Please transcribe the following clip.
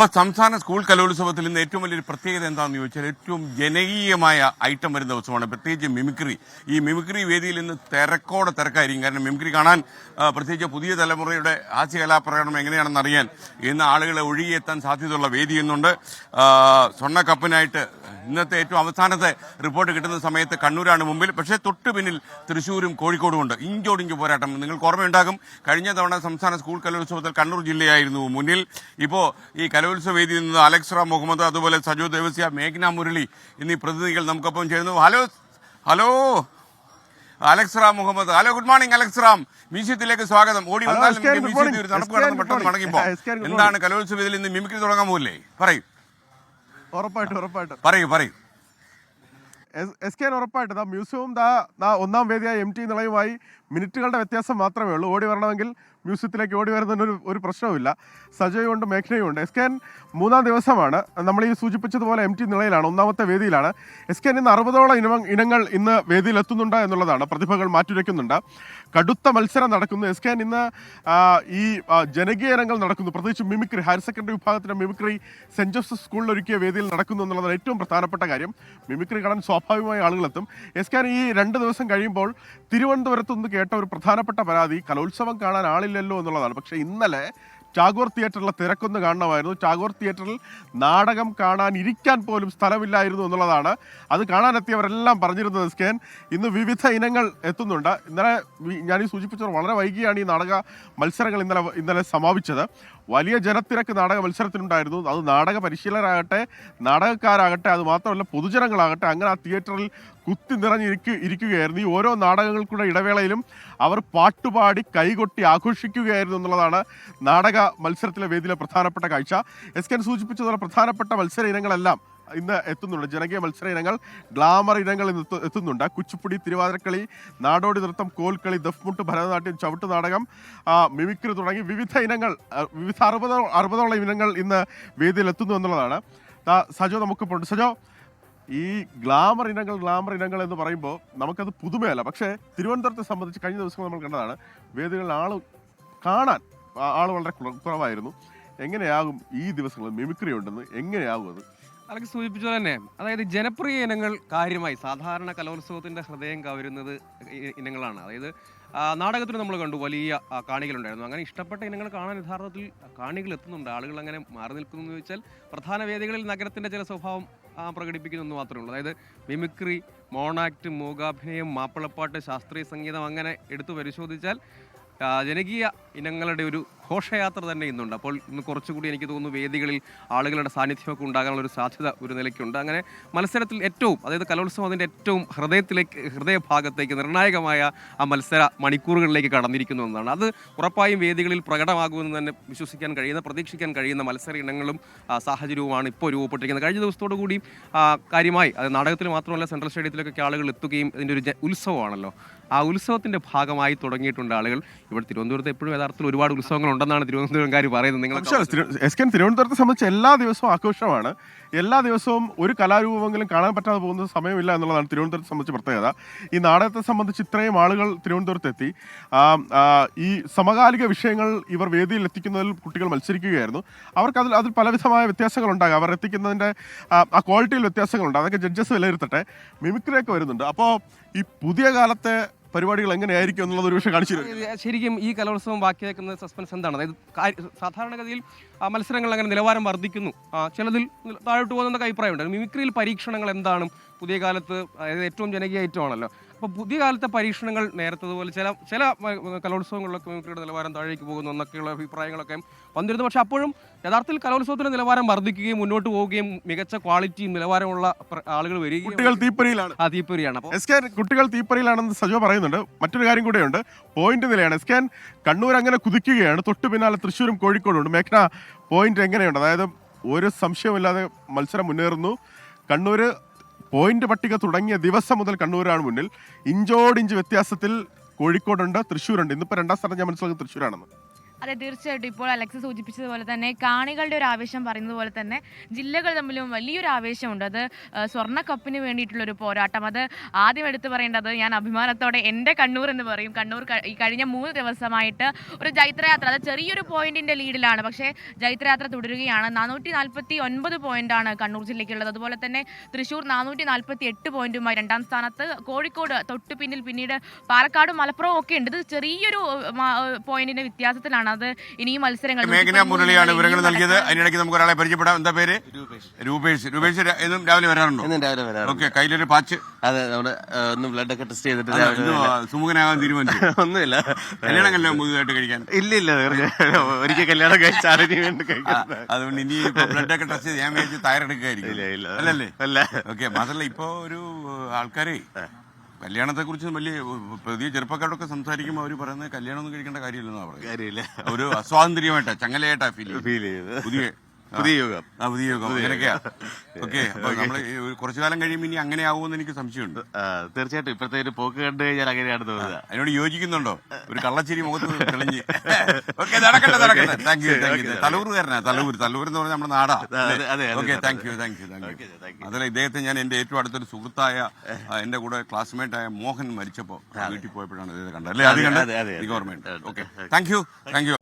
അപ്പോൾ സംസ്ഥാന സ്കൂൾ കലോത്സവത്തിൽ ഇന്ന് ഏറ്റവും വലിയൊരു പ്രത്യേകത എന്താണെന്ന് ചോദിച്ചാൽ ഏറ്റവും ജനകീയമായ ഐറ്റം വരുന്ന ദിവസമാണ്, പ്രത്യേകിച്ച് മിമിക്രി. ഈ മിമിക്രി വേദിയിൽ ഇന്ന് തിരക്കായിരിക്കും. കാരണം മിമിക്രി കാണാൻ പ്രത്യേകിച്ച് പുതിയ തലമുറയുടെ ഹാസ്യകലാപ്രകടനം എങ്ങനെയാണെന്ന് അറിയാൻ ഇന്ന് ആളുകളെ ഒഴുകിയെത്താൻ സാധ്യതയുള്ള വേദി എന്നുണ്ട്. സ്വർണ്ണക്കപ്പിനായിട്ട് ഇന്നത്തെ ഏറ്റവും അവസാനത്തെ റിപ്പോർട്ട് കിട്ടുന്ന സമയത്ത് കണ്ണൂരാണ് മുമ്പിൽ. പക്ഷേ തൊട്ടു പിന്നിൽ തൃശ്ശൂരും കോഴിക്കോടും ഉണ്ട്. ഇഞ്ചോടിഞ്ച് പോരാട്ടം. നിങ്ങൾക്ക് ഓർമ്മയുണ്ടാകും, കഴിഞ്ഞ തവണ സംസ്ഥാന സ്കൂൾ കലോത്സവത്തിൽ കണ്ണൂർ ജില്ലയായിരുന്നു മുന്നിൽ. ഇപ്പോൾ ഈ കലോത്സവ വേദിയിൽ നിന്ന് അലക്സ് റാം മുഹമ്മദ്, അതുപോലെ സജു ദേവസ്യ, മേഘ്ന മുരളി എന്നീ പ്രതിനിധികൾ നമുക്കൊപ്പം ചേരുന്നു. Hello Alex Ram Muhammad. Hello, good morning Alex Ram. മ്യൂസിയത്തിലേക്ക് സ്വാഗതം. ഓടി വന്നാൽ മ്യൂസിയത്തിൽ ഒരു നടപ്പ് കടന്ന് പെട്ടെന്ന് മടങ്ങിപ്പോ. എന്താണ് കലോത്സവ വേദിയിൽ നിന്ന് മിമിക്രി തുടങ്ങാൻ പോകില്ലേ? പറയൂ. ഉറപ്പായിട്ടും പറയൂ. ഉറപ്പായിട്ട് മ്യൂസിയവും ഒന്നാം വേദിയായ MT നിളയുമായി മിനിറ്റുകളുടെ വ്യത്യാസം മാത്രമേ ഉള്ളൂ. ഓടി വരണമെങ്കിൽ മ്യൂസിയത്തിലേക്ക് ഓടി വരുന്നതിന് ഒരു പ്രശ്നവുമില്ല. സജയുണ്ട്, മേഘ്നയുണ്ട്. SKN മൂന്നാം ദിവസമാണ്. നമ്മൾ ഈ സൂചിപ്പിച്ചതുപോലെ MT നിളയിലാണ്, ഒന്നാമത്തെ വേദിയിലാണ്. SKN ഇന്ന് 60ഓളം ഇനങ്ങൾ ഇന്ന് വേദിയിലെത്തുന്നുണ്ട് എന്നുള്ളതാണ്. പ്രതിഭകൾ മാറ്റുരയ്ക്കുന്നുണ്ട്. കടുത്ത മത്സരം നടക്കുന്നു. SKN ഇന്ന് ഈ ജനകീയ ഇനങ്ങൾ നടക്കുന്നു. പ്രത്യേകിച്ച് മിമിക്രി, ഹയർ സെക്കൻഡറി വിഭാഗത്തിൻ്റെ മിമിക്രി സെൻറ് ജോസഫ് സ്കൂളിൽ ഒരുക്കിയ വേദിയിൽ നടക്കുന്നു എന്നുള്ളതാണ് ഏറ്റവും പ്രധാനപ്പെട്ട കാര്യം. മിമിക്രി കാണാൻ സ്വാഭാവികമായി ആളുകളെത്തും. SKN ഈ 2 ദിവസം കഴിയുമ്പോൾ തിരുവനന്തപുരത്ത് നിന്ന് കേട്ട ഒരു പ്രധാനപ്പെട്ട പരാതി കലോത്സവം കാണാൻ ആളില്ലല്ലോ എന്നുള്ളതാണ്. പക്ഷേ ഇന്നലെ ടാഗോർ തിയേറ്ററിലെ തിരക്കൊന്ന് കാണണമായിരുന്നു. ടാഗോർ തിയേറ്ററിൽ നാടകം കാണാൻ ഇരിക്കാൻ പോലും സ്ഥലമില്ലായിരുന്നു എന്നുള്ളതാണ്. അത് കാണാനെത്തിയവരെല്ലാം പറഞ്ഞിരുന്നത്. SKN ഇന്ന് വിവിധ ഇനങ്ങൾ എത്തുന്നുണ്ട്. ഇന്നലെ ഞാൻ ഈ സൂചിപ്പിച്ചത് വളരെ വൈകിയാണ് ഈ നാടക മത്സരങ്ങൾ ഇന്നലെ സമാപിച്ചത്. വലിയ ജനത്തിരക്ക് നാടക മത്സരത്തിനുണ്ടായിരുന്നു. അത് നാടക പരിശീലകരാകട്ടെ, നാടകക്കാരാകട്ടെ, അത് മാത്രമല്ല പൊതുജനങ്ങളാകട്ടെ, അങ്ങനെ ആ തിയേറ്ററിൽ കുത്തി നിറഞ്ഞിരിക്കുകയായിരുന്നു. ഈ ഓരോ നാടകങ്ങൾക്കുള്ള ഇടവേളയിലും അവർ പാട്ടുപാടി കൈകൊട്ടി ആഘോഷിക്കുകയായിരുന്നു എന്നുള്ളതാണ് നാടക മത്സരത്തിലെ വേദിയിലെ പ്രധാനപ്പെട്ട കാഴ്ച. SKN സൂചിപ്പിച്ചതുപോലെ പ്രധാനപ്പെട്ട മത്സര ഇനങ്ങളെല്ലാം ഇന്ന് എത്തുന്നുണ്ട്. ജനകീയ മത്സര ഇനങ്ങൾ, ഗ്ലാമർ ഇനങ്ങൾ ഇന്ന് എത്തുന്നുണ്ട്. കുച്ചിപ്പുടി, തിരുവാതിരക്കളി, നാടോടി നൃത്തം, കോൽക്കളി, ദഫ്മുട്ട്, ഭരതനാട്യം, ചവിട്ട് നാടകം, മിമിക്രി തുടങ്ങി വിവിധ ഇനങ്ങൾ, വിവിധ 60ഓളം ഇനങ്ങൾ ഇന്ന് വേദിയിൽ എത്തുന്നു എന്നുള്ളതാണ്. സജോ നമുക്കിപ്പോൾ സജോ, ഈ ഗ്ലാമർ ഇനങ്ങൾ എന്ന് പറയുമ്പോൾ നമുക്കത് പുതുമയല്ല. പക്ഷേ തിരുവനന്തപുരത്തെ സംബന്ധിച്ച് കഴിഞ്ഞ ദിവസം നമ്മൾ കണ്ടതാണ്, വേദികളിൽ കാണാൻ ആൾ വളരെ കുറവായിരുന്നു. എങ്ങനെയാകും ഈ ദിവസങ്ങളിൽ മിമിക്രി ഉണ്ടെന്ന് എങ്ങനെയാകും അത്? അലക്സ് സൂചിപ്പിച്ചത് തന്നെ, അതായത് ജനപ്രിയ ഇനങ്ങൾ കാര്യമായി സാധാരണ കലോത്സവത്തിന്റെ ഹൃദയം കവരുന്നത് ഇനങ്ങളാണ്. അതായത് നാടകത്തിന് നമ്മൾ കണ്ടു വലിയ കാണികളുണ്ടായിരുന്നു. അങ്ങനെ ഇഷ്ടപ്പെട്ട ഇനങ്ങൾ കാണാൻ യഥാർത്ഥത്തിൽ കാണികൾ എത്തുന്നുണ്ട്. ആളുകൾ അങ്ങനെ മാറി നിൽക്കുന്നു എന്ന് ചോദിച്ചാൽ പ്രധാന വേദികളിൽ നഗരത്തിന്റെ ചില സ്വഭാവം പ്രകടിപ്പിക്കുന്നു മാത്രമേ ഉള്ളൂ. അതായത് മിമിക്രി, മോണാക്ട്, മൂകാഭിനയം, മാപ്പിളപ്പാട്ട്, ശാസ്ത്രീയ സംഗീതം, അങ്ങനെ എടുത്തു പരിശോധിച്ചാൽ ജനകീയ ഇനങ്ങളുടെ ഒരു ഘോഷയാത്ര തന്നെ ഇന്നുണ്ട്. അപ്പോൾ ഇന്ന് കുറച്ചുകൂടി എനിക്ക് തോന്നുന്നു വേദികളിൽ ആളുകളുടെ സാന്നിധ്യമൊക്കെ ഉണ്ടാകാനുള്ള ഒരു സാധ്യത ഒരു നിലയ്ക്കുണ്ട്. അങ്ങനെ മത്സരത്തിൽ ഏറ്റവും, അതായത് കലോത്സവം അതിൻ്റെ ഏറ്റവും ഹൃദയഭാഗത്തേക്ക് നിർണായകമായ ആ മത്സര മണിക്കൂറുകളിലേക്ക് കടന്നിരിക്കുന്നു എന്നതാണ്. അത് ഉറപ്പായും വേദികളിൽ പ്രകടമാകുമെന്ന് തന്നെ പ്രതീക്ഷിക്കാൻ കഴിയുന്ന മത്സര ഇനങ്ങളും സാഹചര്യവുമാണ് ഇപ്പോൾ രൂപപ്പെട്ടിരിക്കുന്നത്. കഴിഞ്ഞ ദിവസത്തോടു കൂടി കാര്യമായി, അത് നാടകത്തിൽ മാത്രമല്ല സെൻട്രൽ സ്റ്റേഡിയത്തിലേക്കൊക്കെ ആളുകൾ എത്തുകയും ഇതിൻ്റെ ഒരു ഉത്സവമാണല്ലോ, ആ ഉത്സവത്തിൻ്റെ ഭാഗമായി തുടങ്ങിയിട്ടുണ്ട് ആളുകൾ. ഇവിടെ തിരുവനന്തപുരത്ത് എപ്പോഴും യഥാർത്ഥത്തിൽ ഒരുപാട് ഉത്സവങ്ങൾ ഉണ്ടെന്നാണ് തിരുവനന്തപുരംകാർ പറയുന്നത്. SKN തിരുവനന്തപുരത്തെ സംബന്ധിച്ച് എല്ലാ ദിവസവും ആഘോഷമാണ്. എല്ലാ ദിവസവും ഒരു കലാരൂപമെങ്കിലും കാണാൻ പറ്റാതെ പോകുന്ന സമയമില്ല എന്നുള്ളതാണ് തിരുവനന്തപുരത്തെ സംബന്ധിച്ച് പ്രത്യേകത. ഈ നാടകത്തെ സംബന്ധിച്ച് ഇത്രയും ആളുകൾ തിരുവനന്തപുരത്തെത്തി. ഈ സമകാലിക വിഷയങ്ങൾ ഇവർ വേദിയിൽ എത്തിക്കുന്നതിൽ കുട്ടികൾ മത്സരിക്കുകയായിരുന്നു. അവർക്ക് അതിൽ പലവിധമായ വ്യത്യാസങ്ങളുണ്ടാകും. അവർ എത്തിക്കുന്നതിൻ്റെ ആ ക്വാളിറ്റിയിൽ വ്യത്യാസങ്ങളുണ്ട്. അതൊക്കെ ജഡ്ജസ് വിലയിരുത്തട്ടെ. മിമിക്രിയൊക്കെ വരുന്നുണ്ട്. അപ്പോൾ ഈ പുതിയ കാലത്തെ പരിപാടികൾ എങ്ങനെയായിരിക്കും എന്നുള്ളത് ഒരു പക്ഷേ കാണിച്ചു തരും. ശരിക്കും ഈ കലോത്സവം ബാക്കി വയ്ക്കുന്ന സസ്പെൻസ് എന്താണ്? അതായത് സാധാരണഗതിയിൽ മത്സരങ്ങൾ അങ്ങനെ നിലവാരം വർദ്ധിക്കുന്നു, ചിലതിൽ താഴോട്ട് പോകുന്നതൊക്കെ അഭിപ്രായമുണ്ട്. മിമിക്രിയിൽ പരീക്ഷണങ്ങൾ എന്താണ് പുതിയ കാലത്ത്? അതായത് ഏറ്റവും ജനകീയ ഐറ്റമാണല്ലോ. അപ്പോൾ പുതിയ കാലത്തെ പരീക്ഷണങ്ങൾ നേരത്തതുപോലെ ചില കലോത്സവങ്ങളിലൊക്കെ മിമിക്രിയുടെ നിലവാരം താഴേക്ക് പോകുന്നു എന്നൊക്കെയുള്ള അഭിപ്രായങ്ങളൊക്കെ വന്നിരുന്നു. പക്ഷെ അപ്പോഴും യഥാർത്ഥത്തിൽ കലോത്സവത്തിന്റെ നിലവാരം വർദ്ധിക്കുകയും മുന്നോട്ട് പോവുകയും മികച്ച ക്വാളിറ്റിയും നിലവാരമുള്ള ആളുകൾ വരികയും. കുട്ടികൾ തീപ്പൊരിയാണ്. അപ്പോൾ കുട്ടികൾ തീപ്പൊരിയിലാണെന്ന് സജോ പറയുന്നുണ്ട്. മറ്റൊരു കാര്യം കൂടെയുണ്ട്, പോയിന്റ് നിലയാണ്. SKN കണ്ണൂർ അങ്ങനെ കുതിക്കുകയാണ്. തൊട്ടു പിന്നാലെ തൃശ്ശൂരും കോഴിക്കോടും ഉണ്ട്. മേഘ്ന, പോയിന്റ് എങ്ങനെയുണ്ട്? അതായത് ഒരു സംശയമില്ലാതെ മത്സരം മുന്നേറുന്നു. കണ്ണൂർ പോയിന്റ് പട്ടിക തുടങ്ങിയ ദിവസം മുതൽ കണ്ണൂരാണ് മുന്നിൽ. ഇഞ്ചോടിഞ്ച് വ്യത്യാസത്തിൽ കോഴിക്കോടുണ്ട്, തൃശ്ശൂരുണ്ട്. ഇന്നിപ്പോൾ 2ാം സ്ഥാനം ഞാൻ മനസ്സിലാക്കുന്നത് തൃശ്ശൂരാണെന്ന്. അതെ, തീർച്ചയായിട്ടും. ഇപ്പോൾ അലക്സ് സൂചിപ്പിച്ചതുപോലെ തന്നെ കാണികളുടെ ഒരു ആവേശം പറയുന്നത് പോലെ തന്നെ ജില്ലകൾ തമ്മിലും വലിയൊരു ആവേശമുണ്ട്. അത് സ്വർണ്ണ കപ്പിന് വേണ്ടിയിട്ടുള്ളൊരു പോരാട്ടം. അത് ആദ്യം എടുത്തു പറയേണ്ടത്, ഞാൻ അഭിമാനത്തോടെ എൻ്റെ കണ്ണൂർ എന്ന് പറയും. കണ്ണൂർ ഈ കഴിഞ്ഞ 3 ദിവസമായിട്ട് ഒരു ജൈത്രയാത്ര, അത് ചെറിയൊരു പോയിന്റിന്റെ ലീഡിലാണ്, പക്ഷേ ജൈത്രയാത്ര തുടരുകയാണ്. 449 പോയിന്റാണ് കണ്ണൂർ ജില്ലയ്ക്കുള്ളത്. അതുപോലെ തന്നെ തൃശ്ശൂർ 448 പോയിന്റുമായി 2ാം സ്ഥാനത്ത്. കോഴിക്കോട് തൊട്ട് പിന്നിൽ, പിന്നീട് പാലക്കാടും മലപ്പുറവും ഒക്കെ ഉണ്ട്. ഇത് ചെറിയൊരു പോയിന്റിന്റെ വ്യത്യാസത്തിലാണ്. അത് ഇനിയും മത്സരങ്ങൾ. മേഘന മുരളിയാണ് വിവരങ്ങൾ നൽകിയത്. അതിനിടയ്ക്ക് നമുക്ക് ഒരാളെ പരിചയപ്പെടാം. എന്താ പേര്? രൂപേഷ്. രൂപേഷ് എന്നും രാവിലെ വരാറുണ്ടോ? രാവിലെ വരാറുണ്ട്. ഓക്കെ, കയ്യിലൊരു പാച്ച്. അതെ, നമ്മുടെ ഒന്ന് ബ്ലഡ് ഒക്കെ ടെസ്റ്റ് ചെയ്തിട്ട് സുമുഖനാകാൻ തീരുമാനിച്ചു. ഒന്നുമില്ല, കല്യാണം കല്യാണം പുതുതായിട്ട് കഴിക്കാൻ? ഇല്ല, ഒരിക്കൽ കല്യാണം കഴിച്ചാൽ അതുകൊണ്ട് ഇനി ബ്ലഡ് ഒക്കെ ടെസ്റ്റ് ചെയ്ത് ഞാൻ വിചാരിച്ചു തയ്യാറെടുക്കുകയായിരിക്കും. അല്ലല്ലേ? അല്ല. ഓക്കെ, മാത്രമല്ല ഇപ്പൊ ഒരു ആൾക്കാരെ കല്യാണത്തെ കുറിച്ച് വലിയ പുതിയ ചെറുപ്പക്കാരോടൊക്കെ സംസാരിക്കുമ്പോൾ അവർ പറയുന്നത് കല്യാണം ഒന്നും കഴിക്കേണ്ട കാര്യമില്ലെന്നാ പറയുന്നത്. ഒരു അസ്വാതന്ത്ര്യമായിട്ടാ, ചങ്ങലയായിട്ടാ ഫീൽ ചെയ്ത് പുതിയ യുഗം അങ്ങനെയൊക്കെയാ. ഓക്കെ, അപ്പൊ നമ്മള് കുറച്ചു കാലം കഴിയുമ്പോൾ ഇനി അങ്ങനെ ആവുമെന്ന് എനിക്ക് സംശയമുണ്ട്. തീർച്ചയായിട്ടും. ഇപ്പോഴത്തെ ഒരു പോക്ക് കണ്ടു കഴിഞ്ഞാൽ അങ്ങനെയാണ് തോന്നുന്നത്. അതിനോട് യോജിക്കുന്നുണ്ടോ? ഒരു കള്ളച്ചിരി മുഖത്ത് തെളിഞ്ഞ്. ഓക്കെ, നടക്കട്ടെ. Thank you. തലൂറുകാരനാ, തലൂർ എന്ന് പറഞ്ഞാൽ നമ്മുടെ നാടാ. Okay, thank you. അതല്ല, ഇദ്ദേഹത്തെ ഞാൻ എന്റെ ഏറ്റവും അടുത്തൊരു സുഹൃത്തായ എന്റെ കൂടെ ക്ലാസ്മേറ്റ് ആയ മോഹൻ മരിച്ചപ്പോ വീട്ടിൽ പോയപ്പോഴാണ് ഇത് കണ്ടത്. അല്ലേ? അത് കണ്ടത്? ഗവൺമെന്റ്. Okay, thank U.